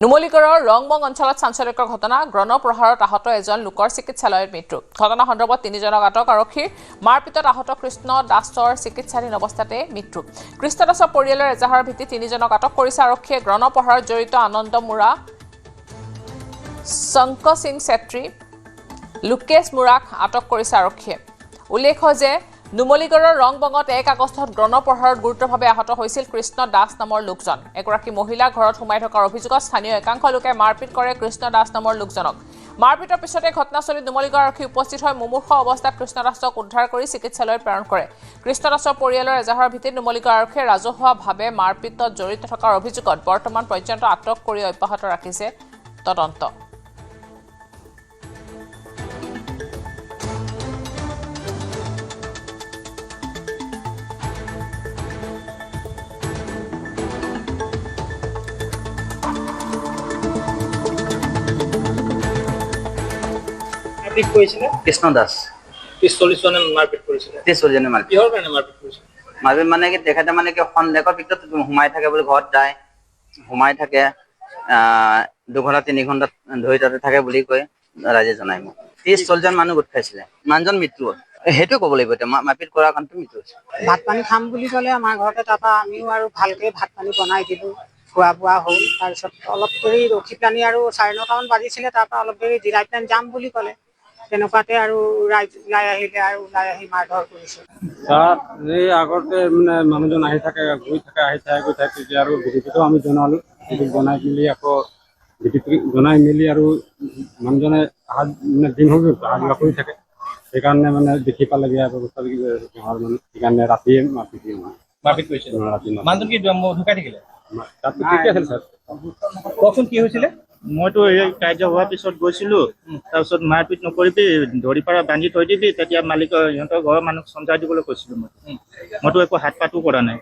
নুমলীগড়ৰ ৰংবং অঞ্চলত চাঞ্চল্যকৰ ঘটনা গ্ৰণপ্ৰহাৰত আহত এজন লোকৰ চিকিৎসালয়ত মৃত্যু ঘটনা সন্দৰ্ভত তিনিজনক আটক আৰক্ষীৰ মাৰপিটত আহত কৃষ্ণ দাসৰ চিকিৎসাধীন অৱস্থাতে মৃত্যু কৃষ্ণ দাসৰ পৰিয়ালৰ এজাহাৰৰ ভিত্তিত তিনিজনক আটক কৰিছে আৰক্ষীয়ে গ্ৰণপ্ৰহাৰত জড়িত আনন্দ মুৰা শংক সিং ছেত্ৰী লুকেশ মুৰাক আটক কৰিছে আৰক্ষীয়ে উল্লেখ যে নুমলীগড়ৰ ৰংবঙত 1 আগষ্টত গ্ৰণপ্ৰহাৰত গুৰুতৰভাৱে আহত হৈছিল কৃষ্ণ দাস নামৰ লোকজন এগৰাকী মহিলা ঘৰত সোমাই থকাৰ অভিযোগত স্থানীয় একাংশ লোকে মাৰপিট কৰে কৃষ্ণ দাস নামৰ লোকজনক মাৰপিটৰ পিছতে ঘটনাস্থলীত নুমলীগড় আৰক্ষী উপস্থিত হৈ মুমূৰ্ষ অৱস্থাত কৃষ্ণ দাসক উদ্ধাৰ কৰি চিকিৎসালয়ত প্ৰেৰণ কৰে কৃষ্ণ দাসৰ পৰিয়ালৰ এজাহাৰৰ ভিত্তিত নুমলীগড় আৰক্ষীয়ে ৰাজহুৱাভাৱে মাৰপিটত জড়িত থকাৰ অভিযোগত বৰ্তমান পৰ্যন্ত আটক কৰি অব্যাহত ৰাখিছে তদন্ত কৃষ্ণ দাস 40 জনে মাৰপিট কৰেছিল 40 জনে মাৰপিট কিহৰ কাৰণে মাৰপিট কৰেছিল মাৰপিট মানে কি দেখাতে মানে কি সন্দেহৰ ভিতৰত সোমাই থাকে বুলি ঘৰত যায় সোমাই থাকে 2 ঘণ্টা 3 ঘণ্টা ধৰি তাতে থাকে বুলি কয় ৰাজে জনাই মোক 30 জন মানুহ গোট খাইছিলে মানুহজন মৃত্যু হেতু ক'ব লাগিব এতিয়া মাৰপিট কৰাৰ কাৰণটো মৃত্যু হৈছে ভাত পানী খাম বুলি ক'লে আমাৰ ঘৰতে তাৰপা আমিও আৰু ভালকে ভাত পানী বনাই দিলো খোৱা বোৱা হ'ল তাৰপিছত অলপ দেৰি ৰখি পানি আৰু 9:30 মান বাজিছিলে তাৰপা অলপ দেৰি জিৰাই পানি যাম বুলি ক'লে তেনেকুৱাতে আৰু ওলাই আহিলে আৰু ওলাই আহি মাৰধৰ কৰিছে তাত এই আগতে মানে মানুহজন আহি থাকে গৈ থাকে আহি থাকে গৈ থাকে তেতিয়া আৰু ভিডিঅ'টো আমি জনালো জনাই মেলি আকৌ ভিডিঅ'টো জনাই মেলি আৰু মানুহজনে মানে দিন হৈ গ'ল আহি কৰি থাকে সেইকাৰণে মানে দেখি পালে বিয়া ব্যৱস্থা মানে সেইকাৰণে ৰাতিয়ে মাৰপিট কৰেছিল মানুষ কি ঢুকাই থাকিলে তাত ঠিকে আছিল ছাৰ কখন কি হৈছিল মইতো এই কাৰ্য হোৱাৰ পিছত গৈছিলো তাৰপিছত মাৰপিট নকৰিবি ধৰি পাৰা বান্ধি থৈ দিবি তেতিয়া মালিকৰ সিহঁতৰ ঘৰৰ মানুহক চমজাই দিবলৈ কৈছিলো মইতো একো হাত পাতো কৰা নাই